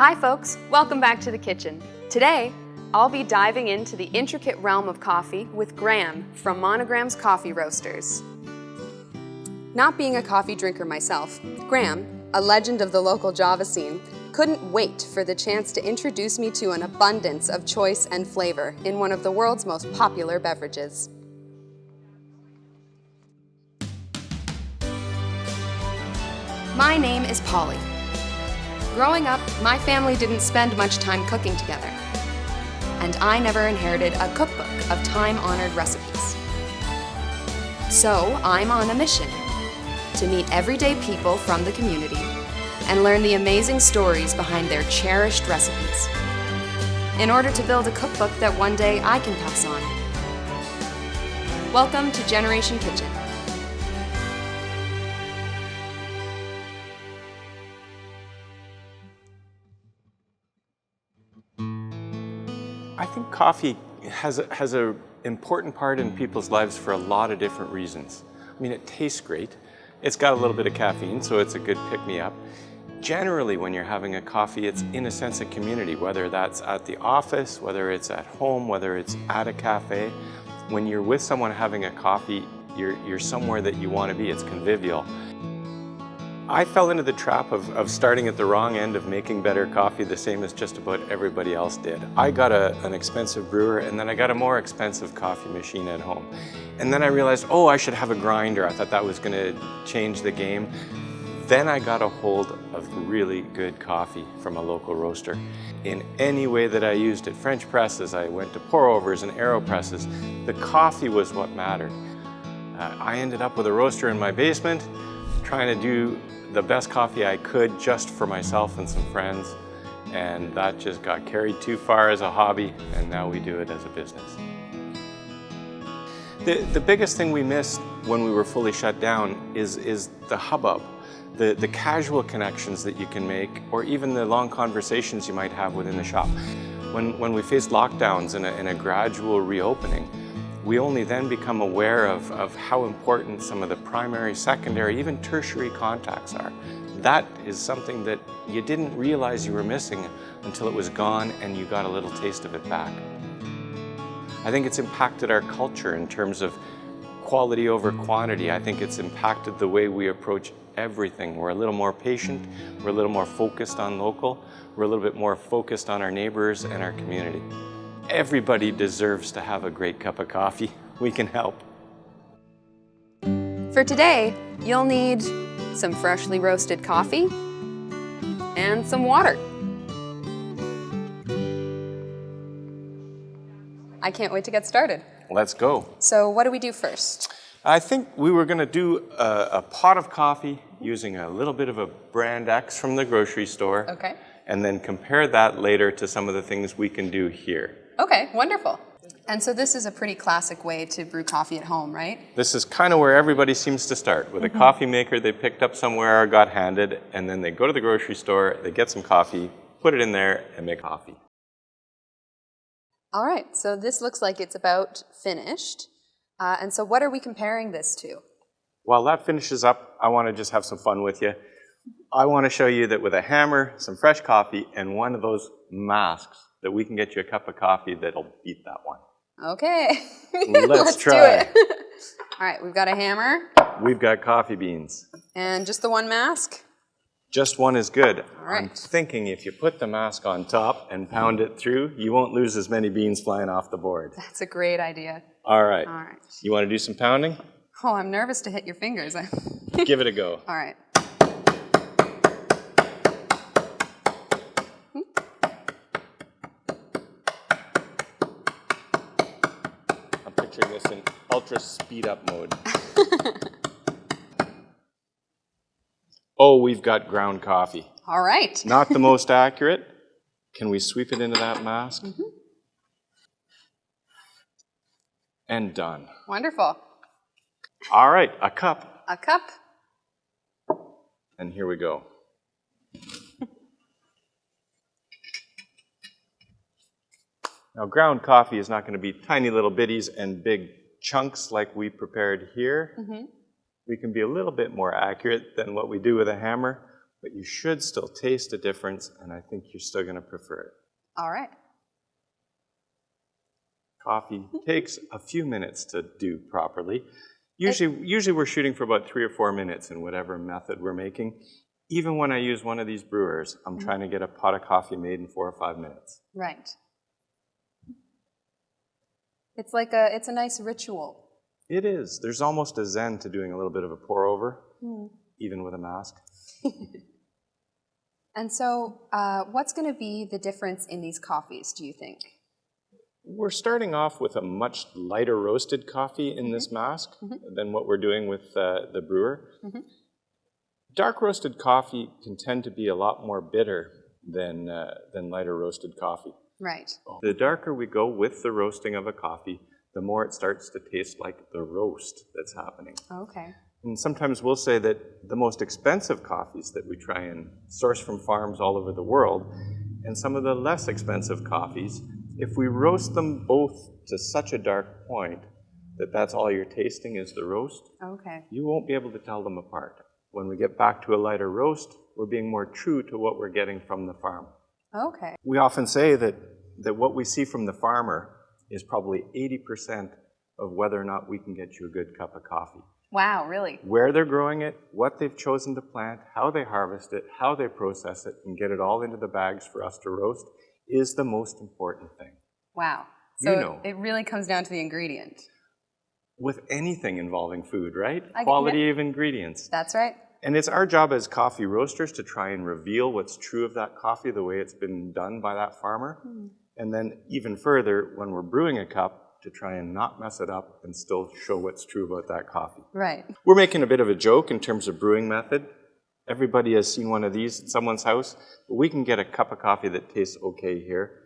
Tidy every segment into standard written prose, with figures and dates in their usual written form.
Hi folks, welcome back to the kitchen. Today, I'll be diving into the intricate realm of coffee with Graham from Monigrams Coffee Roasters. Not being a coffee drinker myself, Graham, a legend of the local Java scene, couldn't wait for the chance to introduce me to an abundance of choice and flavor in one of the world's most popular beverages. My name is Polly. Growing up, my family didn't spend much time cooking together, and I never inherited a cookbook of time-honored recipes. So I'm on a mission to meet everyday people from the community and learn the amazing stories behind their cherished recipes in order to build a cookbook that one day I can pass on. Welcome to Generation Kitchen. I think coffee has an important part in people's lives for a lot of different reasons. I mean, it tastes great. It's got a little bit of caffeine, so it's a good pick-me-up. Generally, when you're having a coffee, it's in a sense of community, whether that's at the office, whether it's at home, whether it's at a cafe. When you're with someone having a coffee, you're somewhere that you want to be. It's convivial. I fell into the trap of starting at the wrong end of making better coffee the same as just about everybody else did. I got an expensive brewer, and then I got a more expensive coffee machine at home. And then I realized, oh, I should have a grinder. I thought that was going to change the game. Then I got a hold of really good coffee from a local roaster. In any way that I used it, French presses, I went to pour-overs and AeroPresses, the coffee was what mattered. I ended up with a roaster in my basement, trying to do the best coffee I could just for myself and some friends, and that just got carried too far as a hobby, and now we do it as a business. The biggest thing we missed when we were fully shut down is the hubbub, the casual connections that you can make, or even the long conversations you might have within the shop. When we face lockdowns and a gradual reopening, we only then become aware of how important some of the primary, secondary, even tertiary contacts are. That is something that you didn't realize you were missing until it was gone and you got a little taste of it back. I think it's impacted our culture in terms of quality over quantity. I think it's impacted the way we approach everything. We're a little more patient, we're a little more focused on local, we're a little bit more focused on our neighbors and our community. Everybody deserves to have a great cup of coffee. We can help. For today, you'll need some freshly roasted coffee and some water. I can't wait to get started. Let's go. So what do we do first? I think we were going to do a pot of coffee using a little bit of a brand X from the grocery store. Okay. And then compare that later to some of the things we can do here. Okay, wonderful. And so this is a pretty classic way to brew coffee at home, right? This is kind of where everybody seems to start, with a coffee maker they picked up somewhere or got handed, and then they go to the grocery store, they get some coffee, put it in there, and make coffee. All right, so this looks like it's about finished. And so what are we comparing this to? While that finishes up, I want to just have some fun with you. I want to show you that with a hammer, some fresh coffee, and one of those masks, that we can get you a cup of coffee that'll beat that one. Okay. Let's try. Do it. All right, we've got a hammer. We've got coffee beans. And just the one mask? Just one is good. All right. I'm thinking if you put the mask on top and pound it through, you won't lose as many beans flying off the board. That's a great idea. All right. All right. You want to do some pounding? Oh, I'm nervous to hit your fingers. Give it a go. All right. I'm picturing this in ultra speed up mode. Oh, we've got ground coffee. All right. Not the most accurate. Can we sweep it into that mask? Mm-hmm. And done. Wonderful. All right, a cup. A cup. And here we go. Now, ground coffee is not going to be tiny little bitties and big chunks like we prepared here. Mm-hmm. We can be a little bit more accurate than what we do with a hammer, but you should still taste a difference, and I think you're still going to prefer it. All right. Coffee takes a few minutes to do properly. Usually we're shooting for about 3 or 4 minutes in whatever method we're making. Even when I use one of these brewers, I'm trying to get a pot of coffee made in 4 or 5 minutes. Right. It's like it's a nice ritual. It is. There's almost a zen to doing a little bit of a pour over, even with a mask. And so what's going to be the difference in these coffees, do you think? We're starting off with a much lighter roasted coffee in this mask than what we're doing with the brewer. Dark roasted coffee can tend to be a lot more bitter than lighter roasted coffee. Right. The darker we go with the roasting of a coffee, the more it starts to taste like the roast that's happening. Okay. And sometimes we'll say that the most expensive coffees that we try and source from farms all over the world, and some of the less expensive coffees, if we roast them both to such a dark point that that's all you're tasting is the roast, you won't be able to tell them apart. When we get back to a lighter roast, we're being more true to what we're getting from the farm. Okay. We often say that what we see from the farmer is probably 80% of whether or not we can get you a good cup of coffee. Wow, really? Where they're growing it, what they've chosen to plant, how they harvest it, how they process it, and get it all into the bags for us to roast is the most important thing. Wow. So it really comes down to the ingredient. With anything involving food, right? Quality of ingredients. That's right. And it's our job as coffee roasters to try and reveal what's true of that coffee, the way it's been done by that farmer. And then even further, when we're brewing a cup, to try and not mess it up and still show what's true about that coffee. Right. We're making a bit of a joke in terms of brewing method. Everybody has seen one of these at someone's house, but we can get a cup of coffee that tastes okay here.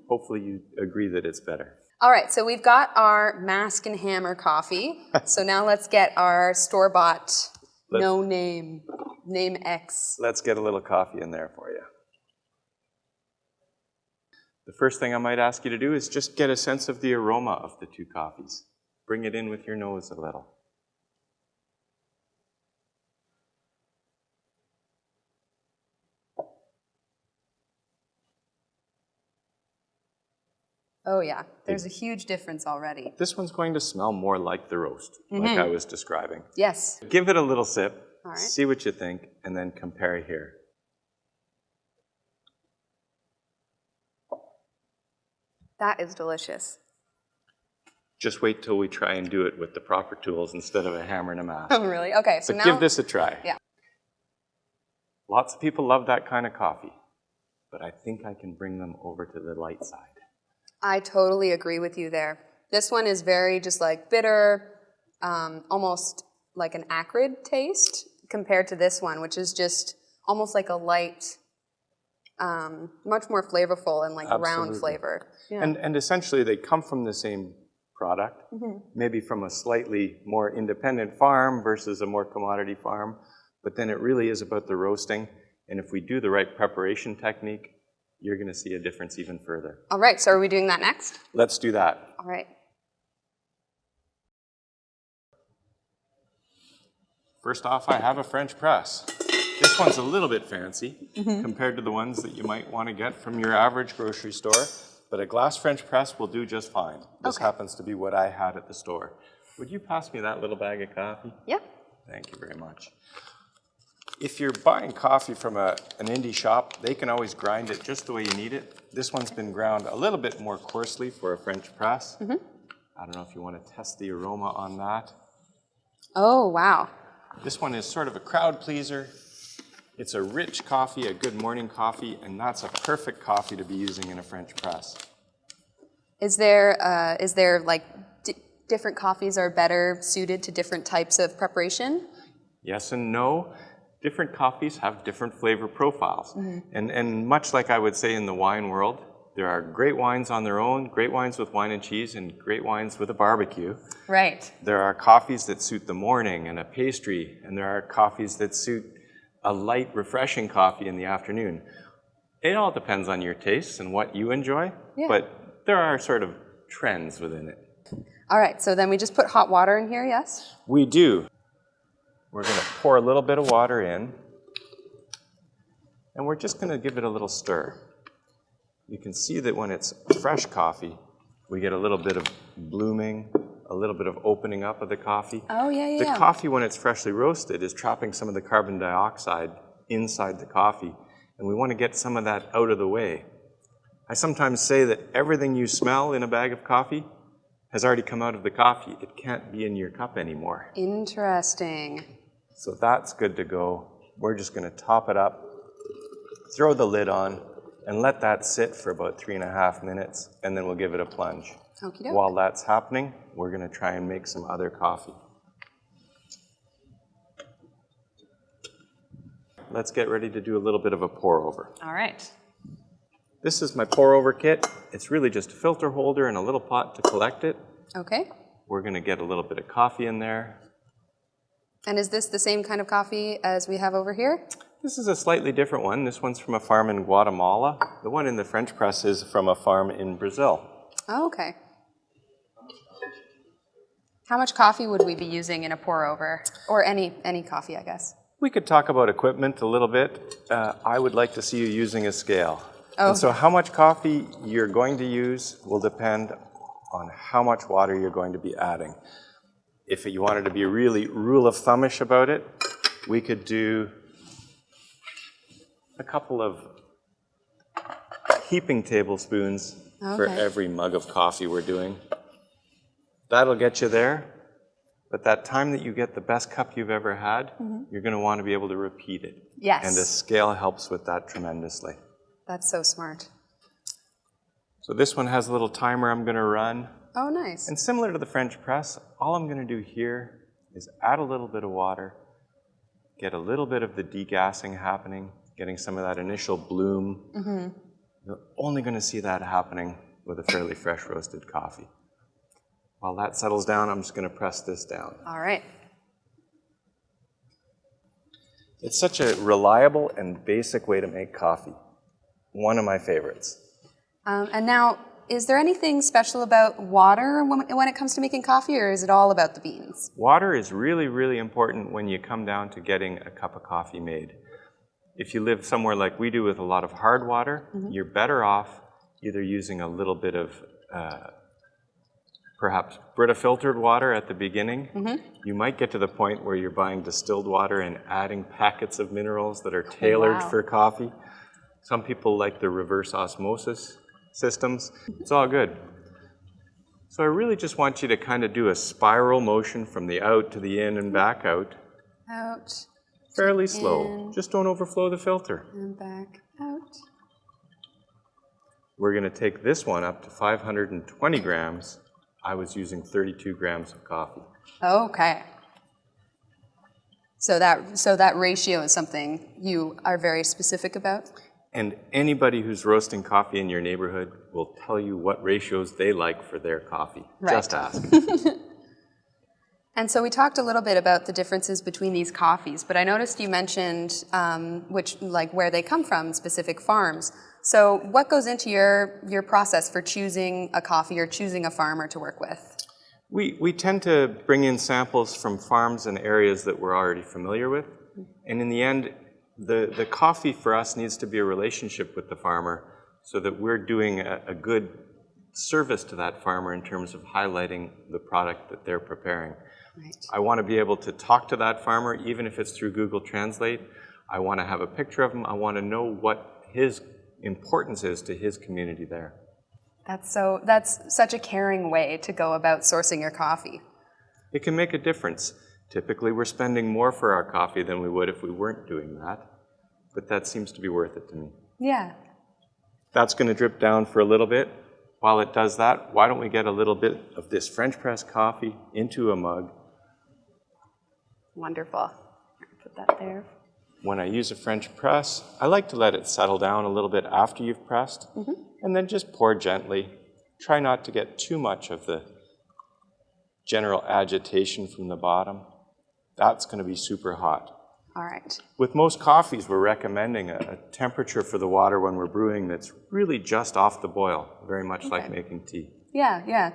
Hopefully you agree that it's better. All right, so we've got our Mask and Hammer coffee. So now let's get our store-bought, no name X. Let's get a little coffee in there for you. The first thing I might ask you to do is just get a sense of the aroma of the two coffees. Bring it in with your nose a little. Oh yeah, there's a huge difference already. This one's going to smell more like the roast, like I was describing. Yes. Give it a little sip, all right. See what you think, and then compare here. That is delicious. Just wait till we try and do it with the proper tools instead of a hammer and a mask. Oh, really? Okay, so now... give this a try. Yeah. Lots of people love that kind of coffee, but I think I can bring them over to the light side. I totally agree with you there. This one is very just like bitter, almost like an acrid taste compared to this one, which is just almost like a light, much more flavorful and like round flavor. Yeah. And essentially they come from the same product, maybe from a slightly more independent farm versus a more commodity farm, but then it really is about the roasting. And if we do the right preparation technique, you're going to see a difference even further. All right, so are we doing that next? Let's do that. All right. First off, I have a French press. This one's a little bit fancy compared to the ones that you might want to get from your average grocery store, but a glass French press will do just fine. This happens to be what I had at the store. Would you pass me that little bag of coffee? Yeah. Thank you very much. If you're buying coffee from an indie shop, they can always grind it just the way you need it. This one's been ground a little bit more coarsely for a French press. I don't know if you want to test the aroma on that. Oh, wow. This one is sort of a crowd pleaser. It's a rich coffee, a good morning coffee, and that's a perfect coffee to be using in a French press. Is there like different coffees are better suited to different types of preparation? Yes and no. Different coffees have different flavor profiles. And much like I would say in the wine world, there are great wines on their own, great wines with wine and cheese, and great wines with a barbecue. Right. There are coffees that suit the morning and a pastry, and there are coffees that suit a light, refreshing coffee in the afternoon. It all depends on your tastes and what you enjoy, but there are sort of trends within it. All right, so then we just put hot water in here, yes? We do. We're going to pour a little bit of water in. And we're just going to give it a little stir. You can see that when it's fresh coffee, we get a little bit of blooming, a little bit of opening up of the coffee. Oh, yeah. The coffee, when it's freshly roasted, is trapping some of the carbon dioxide inside the coffee, and we want to get some of that out of the way. I sometimes say that everything you smell in a bag of coffee has already come out of the coffee. It can't be in your cup anymore. Interesting. So that's good to go. We're just going to top it up, throw the lid on, and let that sit for about 3.5 minutes, and then we'll give it a plunge. Okie doke. While that's happening, we're going to try and make some other coffee. Let's get ready to do a little bit of a pour over. All right. This is my pour over kit. It's really just a filter holder and a little pot to collect it. Okay. We're going to get a little bit of coffee in there. And is this the same kind of coffee as we have over here? This is a slightly different one. This one's from a farm in Guatemala. The one in the French press is from a farm in Brazil. Oh, okay. How much coffee would we be using in a pour over? Or any coffee, I guess? We could talk about equipment a little bit. I would like to see you using a scale. Oh. And so how much coffee you're going to use will depend on how much water you're going to be adding. If you wanted to be really rule of thumbish about it, we could do a couple of heaping tablespoons for every mug of coffee we're doing. That'll get you there, but that time that you get the best cup you've ever had, you're going to want to be able to repeat it. Yes. And the scale helps with that tremendously. That's so smart. So this one has a little timer I'm going to run. Oh, nice. And similar to the French press, all I'm going to do here is add a little bit of water, get a little bit of the degassing happening, getting some of that initial bloom. You're only going to see that happening with a fairly fresh roasted coffee. While that settles down, I'm just going to press this down. All right. It's such a reliable and basic way to make coffee. One of my favorites. And now, is there anything special about water when it comes to making coffee, or is it all about the beans? Water is really, really important when you come down to getting a cup of coffee made. If you live somewhere like we do with a lot of hard water, you're better off either using a little bit of perhaps Brita filtered water at the beginning. You might get to the point where you're buying distilled water and adding packets of minerals that are tailored for coffee. Some people like the reverse osmosis systems. It's all good. So I really just want you to kind of do a spiral motion from the out to the in and back out. Out. Fairly slow. Just don't overflow the filter. And back out. We're going to take this one up to 520 grams. I was using 32 grams of coffee. Okay. So that ratio is something you are very specific about? And anybody who's roasting coffee in your neighborhood will tell you what ratios they like for their coffee. Right. Just ask. And so we talked a little bit about the differences between these coffees, but I noticed you mentioned where they come from, specific farms. So what goes into your process for choosing a coffee or choosing a farmer to work with? We tend to bring in samples from farms and areas that we're already familiar with. And in the end, the coffee for us needs to be a relationship with the farmer so that we're doing a good service to that farmer in terms of highlighting the product that they're preparing. Right. I want to be able to talk to that farmer, even if it's through Google Translate. I want to have a picture of him. I want to know what his importance is to his community there. That's such a caring way to go about sourcing your coffee. It can make a difference. Typically, we're spending more for our coffee than we would if we weren't doing that, but that seems to be worth it to me. Yeah. That's going to drip down for a little bit. While it does that, why don't we get a little bit of this French press coffee into a mug. Wonderful. Put that there. When I use a French press, I like to let it settle down a little bit after you've pressed, and then just pour gently. Try not to get too much of the general agitation from the bottom. That's going to be super hot. All right. With most coffees, we're recommending a temperature for the water when we're brewing that's really just off the boil, very much like making tea. Yeah.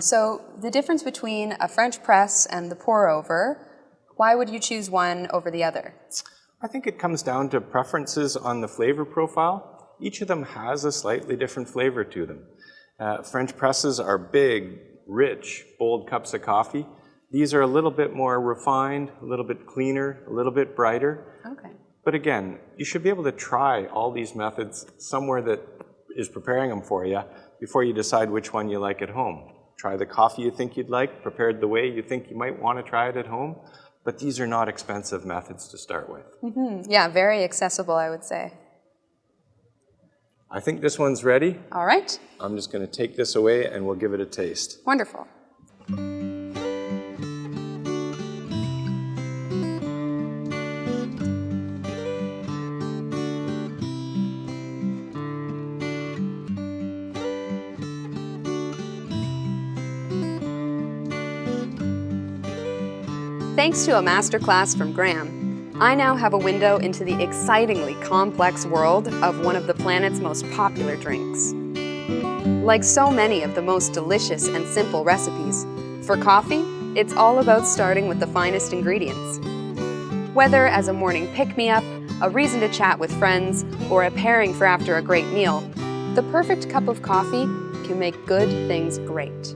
So the difference between a French press and the pour over, why would you choose one over the other? I think it comes down to preferences on the flavor profile. Each of them has a slightly different flavor to them. French presses are big, rich, bold cups of coffee. These are a little bit more refined, a little bit cleaner, a little bit brighter. Okay. But again, you should be able to try all these methods somewhere that is preparing them for you before you decide which one you like at home. Try the coffee you think you'd like, prepared the way you think you might want to try it at home. But these are not expensive methods to start with. Mm-hmm. Yeah, very accessible, I would say. I think this one's ready. All right. I'm just going to take this away and we'll give it a taste. Wonderful. Thanks to a masterclass from Graham, I now have a window into the excitingly complex world of one of the planet's most popular drinks. Like so many of the most delicious and simple recipes, for coffee, it's all about starting with the finest ingredients. Whether as a morning pick-me-up, a reason to chat with friends, or a pairing for after a great meal, the perfect cup of coffee can make good things great.